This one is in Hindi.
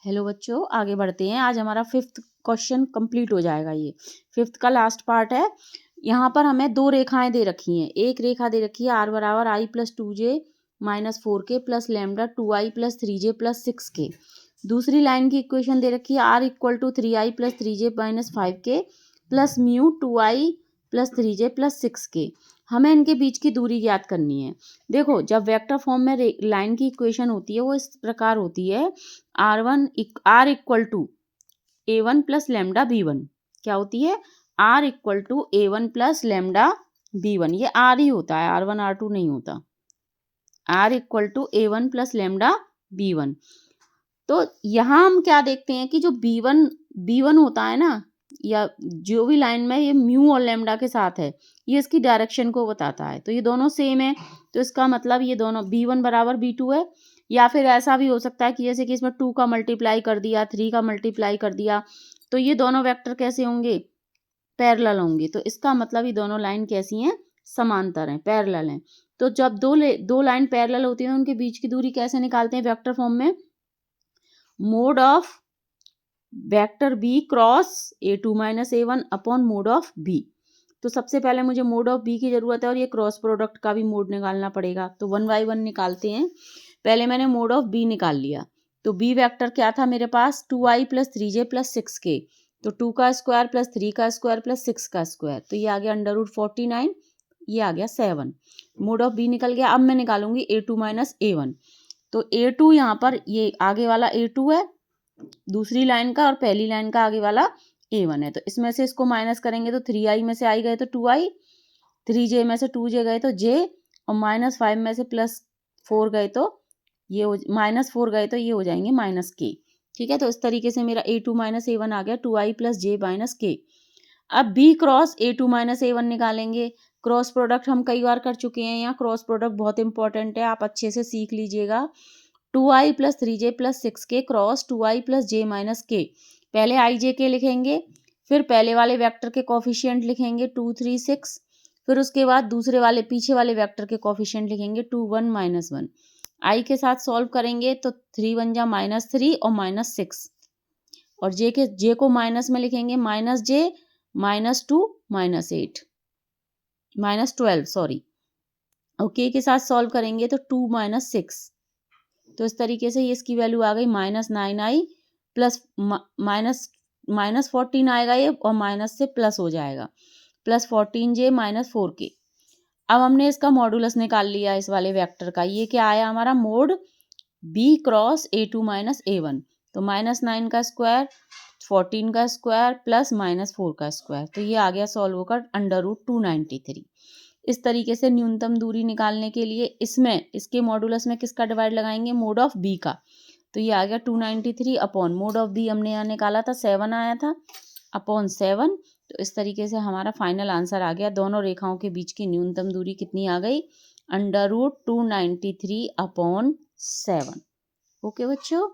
हेलो बच्चों, आगे बढ़ते हैं। आज हमारा 5th क्वेश्चन कंप्लीट हो जाएगा। ये 5th का लास्ट पार्ट है। यहाँ पर हमें दो रेखाएं दे रखी हैं। एक रेखा दे रखी है r बराबर i plus 2j minus 4k plus lambda 2i plus 3j plus 6k। दूसरी लाइन की इक्वेशन दे रखी है r equal to 3i plus 3j minus 5k plus mu 2i plus 3j plus 6k। हमें इनके बीच की दूरी ज्ञात करनी है। देखो, जब वेक्टर फॉर्म में लाइन की इक्वेशन होती है वो इस प्रकार होती है, r equal to a1 plus lambda b1। क्या होती है? r equal to a1 plus lambda b1। ये r ही होता है, r1 r2 नहीं होता। r equal to a1 plus lambda b1। तो यहाँ हम क्या देखते हैं कि जो b1 होता है ना, या जो भी लाइन में ये म्यू और लैम्डा के साथ है, ये इसकी डायरेक्शन को बताता है। तो ये दोनों सेम है, तो इसका मतलब ये दोनों b1 बराबर b2 है। या फिर ऐसा भी हो सकता है कि जैसे कि इसमें 2 का मल्टीप्लाई कर दिया, 3 का मल्टीप्लाई कर दिया, तो ये दोनों वेक्टर कैसे होंगे? पैरेलल होंगे। तो इसका मतलब ये दोनों लाइन कैसी हैं? समांतर हैं, पैरेलल हैं। तो जब दो लाइन पैरेलल होती है, उनके बीच की दूरी कैसे निकालते हैं वेक्टर फॉर्म में? Mod of vector B cross a2 minus a1 upon mod of B. तो सबसे पहले मुझे मोड ऑफ बी की जरूरत है और ये क्रॉस प्रोडक्ट का भी मोड निकालना पड़ेगा। तो 1 बाई 1 निकालते हैं। पहले मैंने मोड ऑफ बी निकाल लिया। तो बी वेक्टर क्या था मेरे पास? 2i plus 3j plus 6k। तो 2 का स्क्वायर प्लस 3 का स्क्वायर प्लस 6 का स्क्वायर, तो ये आ गया √49, ये आ गया 7। मोड ऑफ बी निकल गया। अब मैं निकालूंगी a2 माइनस a1। तो a2 यहाँ पर ये आगे वाला a2 है दूसरी लाइन का, और पहली लाइन का आगे वाला a1 है। तो इसमें से इसको माइनस करेंगे तो 3i में से i गए तो 2i, 3j में से 2j गए तो j, और -5 में से +4 गए तो ये -4 गए तो ये हो जाएंगे -k। ठीक है, तो इस तरीके से मेरा a2 माइनस a1 आ गया 2i plus j minus k। अब b cross a2 minus a1 निकालेंगे। क्रॉस प्रोडक्ट हम कई बार कर चुके हैं, यहाँ क्रॉस प्रोडक्ट बहुत इंपॉर्टेंट है, आप अच्छे से सीख लीजिएगा। 2i plus 3j plus 6k cross 2i plus j minus k। पहले i j k लिखेंगे, फिर पहले वाले वेक्टर के कोफिशिएंट लिखेंगे 2 3 6, फिर उसके बाद दूसरे वाले पीछे वाले वेक्टर के कोफिशिएंट लिखेंगे 2 1 -1। i के साथ सॉल्व करेंगे तो 3 1 जा -3 और -6, और j को माइनस में लिखेंगे -j -2 -8 -12 सॉरी, और k के साथ सॉल्व करेंगे तो 2 -6। तो इस तरीके से ये इसकी वैल्यू आ गई -9i प्लस -14 आएगा ये, और माइनस से प्लस हो जाएगा +14j -4k। अब हमने इसका मॉडुलस निकाल लिया इस वाले वेक्टर का। ये क्या आया हमारा? Mode b cross a2 minus a1। तो -9 का स्क्वायर, 14 का स्क्वायर प्लस -4 का स्क्वायर, तो ये आ गया सॉल्व होकर √293। इस तरीके से न्यूनतम दूरी निकालने के लिए इसके मॉडुलस में किसका डिवाइड लगाएंगे? मोड ऑफ बी का। तो ये आ गया 293 अपॉन मोड ऑफ बी हमने यहाँ निकाला था 7 आया था, अपॉन 7। तो इस तरीके से हमारा फाइनल आंसर आ गया। दोनों रेखाओं के बीच की न्यूनतम दूरी कितनी आ गई? √293 अपॉन 7। ओके बच्चों।